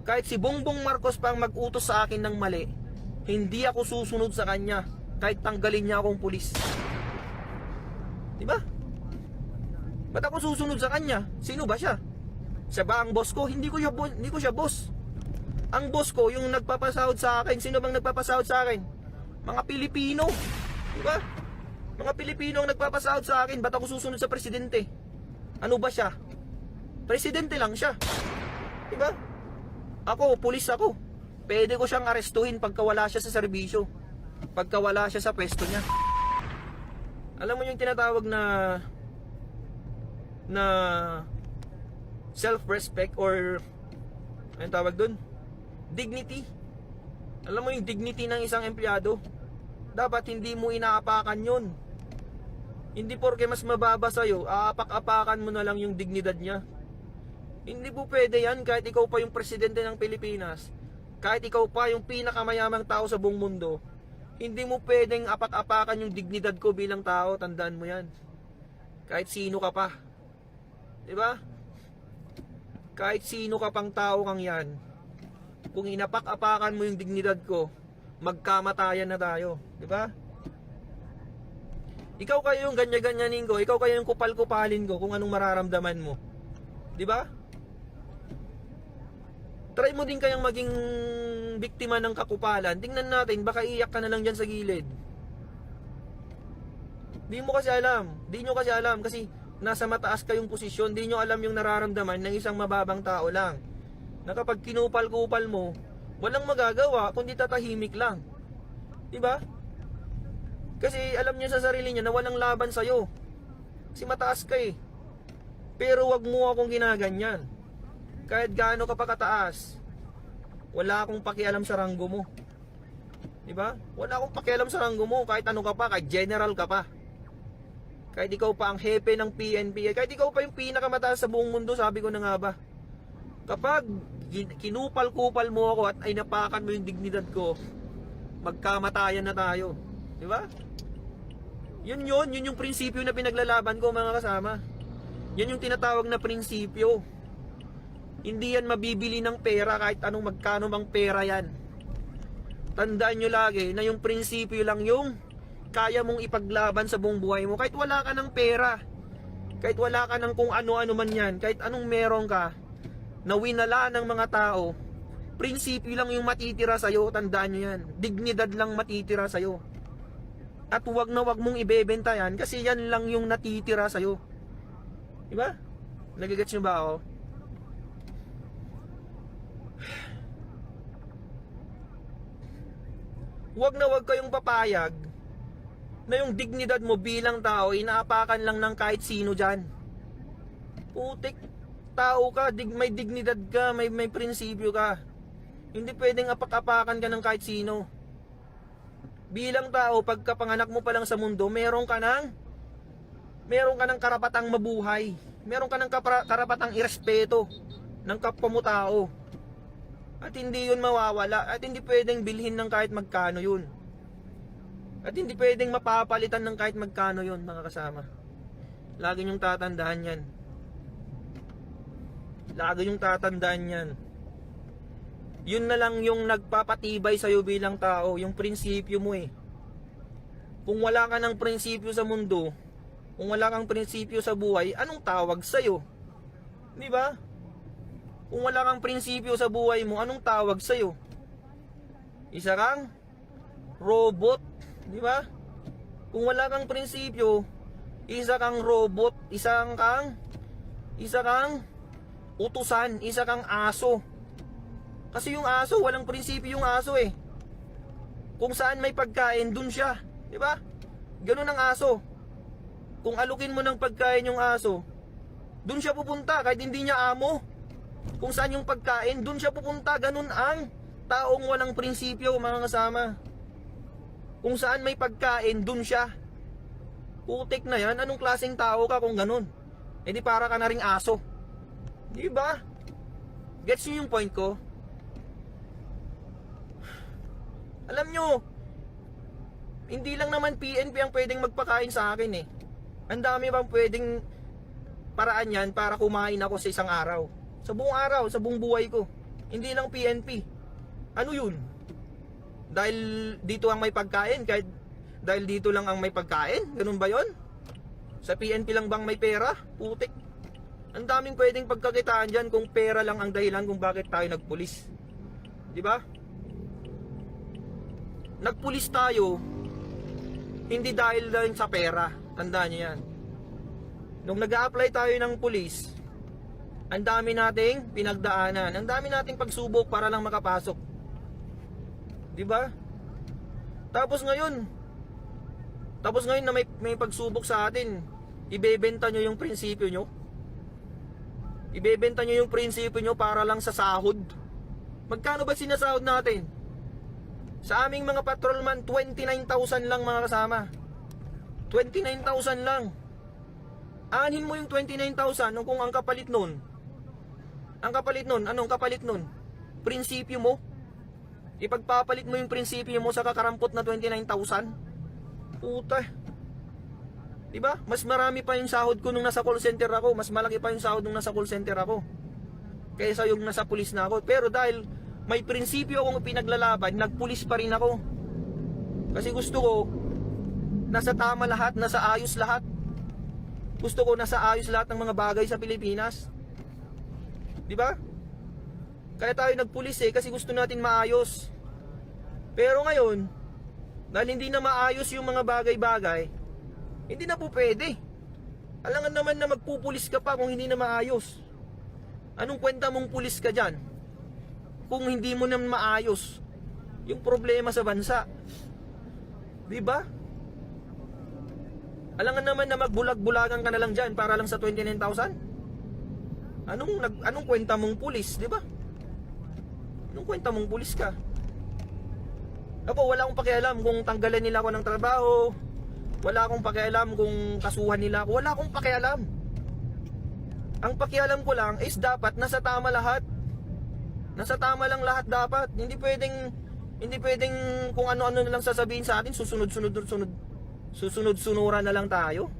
Kahit si Bongbong Marcos pa ang mag-utos sa akin ng mali, hindi ako susunod sa kanya kahit tanggalin niya akong pulis. Diba? Ba't ako susunod sa kanya? Sino ba siya? Siya ba ang boss ko? Hindi ko siya boss. Ang boss ko, yung nagpapasahod sa akin. Sino bang nagpapasahod sa akin? Mga Pilipino. Diba? Mga Pilipino ang nagpapasahod sa akin. Ba't ako susunod sa presidente? Ano ba siya? Presidente lang siya. Diba? Ako, pulis ako. Pwede ko siyang arestuhin pagka wala siya sa serbisyo. Pagka wala siya sa pwesto niya. Alam mo yung tinatawag na self-respect or anong tawag dun? Dignity. Alam mo yung dignity ng isang empleyado, dapat hindi mo inaapakan yun. Hindi porke mas mababa sa'yo, aapak-apakan mo na lang yung dignidad niya. Hindi po pwede yan kahit ikaw pa yung presidente ng Pilipinas, kahit ikaw pa yung pinakamayamang tao sa buong mundo. Hindi mo pwedeng apak-apakan yung dignidad ko bilang tao, tandaan mo yan. Kahit sino ka pa. Diba? Kahit sino ka pang tao kang yan, kung inapak-apakan mo yung dignidad ko, magkamatayan na tayo. Diba? Ikaw kayo yung ganya-ganyanin ko, ikaw kayo yung kupal-kupalin ko kung anong mararamdaman mo. Diba? Try mo din kayang maging biktima ng kakupalan. Tingnan natin, baka iyak ka na lang dyan sa gilid. Di mo kasi alam. Di nyo kasi alam kasi nasa mataas kayong posisyon. Di nyo alam yung nararamdaman ng isang mababang tao lang. Na kapag kinupal-kupal mo, walang magagawa kundi tatahimik lang. Diba? Kasi alam niya sa sarili niya na walang laban sa'yo. Kasi mataas ka eh. Pero wag mo akong ginaganyan. Kahit gaano ka pa kataas, wala akong pakialam sa ranggo mo. Diba? Wala akong pakialam sa ranggo mo. Kahit ano ka pa, kahit general ka pa. Kahit ikaw pa ang hepe ng PNP, kahit ikaw pa yung pinakamataas sa buong mundo, sabi ko na nga ba. Kapag kinupal-kupal mo ako at ay napakan mo yung dignidad ko, magkamatayan na tayo. Diba? Yun yung prinsipyo na pinaglalaban ko, mga kasama. Yan yung tinatawag na prinsipyo. Hindi yan mabibili ng pera kahit anong magkano mang pera yan. Tandaan nyo lagi na yung prinsipyo lang yung kaya mong ipaglaban sa buong buhay mo. Kahit wala ka ng pera, kahit wala ka ng kung ano-ano man yan, kahit anong meron ka, na winala ng mga tao, prinsipyo lang yung matitira sa'yo. Tandaan nyo yan. Dignidad lang matitira sa'yo. At wag na wag mong ibebenta yan kasi yan lang yung natitira sa'yo. Diba? Nagigets nyo ba ako? Wag na wag kayong papayag na yung dignidad mo bilang tao inaapakan lang ng kahit sino dyan. Putik, tao ka, may dignidad ka, may prinsipyo ka. Hindi pwedeng apak-apakan ka ng kahit sino. Bilang tao, pagkapanganak mo pa lang sa mundo, meron ka ng karapatang mabuhay. Meron ka ng karapatang irespeto ng kapwa mo tao. At hindi yun mawawala. At hindi pwedeng bilhin ng kahit magkano yun. At hindi pwedeng mapapalitan ng kahit magkano yun, mga kasama. Lagi nyong tatandaan yan. Lagi nyong tatandaan yan. Yun na lang yung nagpapatibay sa'yo bilang tao, yung prinsipyo mo eh. Kung wala ka ng prinsipyo sa mundo, kung wala kang prinsipyo sa buhay, anong tawag sa'yo? Di ba? Kung wala kang prinsipyo sa buhay mo, anong tawag sa'yo? Isa kang robot, di ba? Kung wala kang prinsipyo, isa kang robot, isa kang utusan, isa kang aso. Kasi yung aso, walang prinsipyo yung aso eh. Kung saan may pagkain, dun siya. Di ba? Ganun ang aso. Kung alukin mo ng pagkain yung aso, dun siya pupunta kahit hindi niya amo. Kung saan yung pagkain, dun siya pupunta. Ganun ang taong walang prinsipyo, mga kasama. Kung saan may pagkain, dun siya. Putik na yan. Anong klaseng tao ka kung ganun? Eh di para ka na ring aso. Di ba? Gets nyo yung point ko? Alam nyo, hindi lang naman PNP ang pwedeng magpakain sa akin eh. Ang dami bang pwedeng paraan yan para kumain ako sa isang araw. Sa buong araw, sa buong buhay ko. Hindi lang PNP. Ano yun? Dahil dito ang may pagkain, kahit dahil dito lang ang may pagkain? Ganun ba yon? Sa PNP lang bang may pera? Putik. Ang daming pwedeng pagkakitaan dyan kung pera lang ang dahilan kung bakit tayo nagpulis. Di ba? Nagpulis tayo hindi dahil lang sa pera. Tandaan niyo yan. Nung nag-a-apply tayo ng pulis, ang dami nating pinagdaanan, ang dami nating pagsubok para lang makapasok. Di ba? Tapos ngayon na may pagsubok sa atin, ibebenta nyo yung prinsipyo nyo. Ibebenta nyo yung prinsipyo nyo para lang sa sahod. Magkano ba sinasahod natin? Sa aming mga patrolman, 29,000 lang mga kasama. 29,000 lang. Anin mo yung 29,000 kung ang kapalit nun. Ang kapalit nun, anong kapalit nun? Prinsipyo mo. Ipagpapalit mo yung prinsipyo mo sa kakarampot na 29,000. Puta. Diba? Mas marami pa yung sahod ko nung nasa call center ako. Mas malaki pa yung sahod nung nasa call center ako kaysa yung nasa pulis na ako. Pero dahil may prinsipyo akong pinaglalaban, nagpulis pa rin ako. Kasi gusto ko nasa tama lahat, nasa ayos lahat. Gusto ko nasa ayos lahat ng mga bagay sa Pilipinas. Diba? Kaya tayo nagpulis kasi gusto natin maayos. Pero ngayon, dahil hindi na maayos yung mga bagay-bagay, hindi na po pwede. Alangan naman na magpupulis ka pa kung hindi na maayos. Anong kwenta mong pulis ka dyan kung hindi mo na maayos yung problema sa bansa? Diba? Alangan naman na magbulag-bulagan ka na lang dyan para lang sa 29,000? Anong kwenta mong pulis, diba? Anong kwenta mong pulis ka? Ako, wala akong pakialam kung tanggalan nila ako ng trabaho. Wala akong pakialam kung kasuhan nila ako. Wala akong pakialam. Ang pakialam ko lang is dapat nasa tama lahat. Nasa tama lang lahat dapat. Hindi pwedeng kung ano-ano na lang sasabihin sa atin, susunod-sunuran na lang tayo.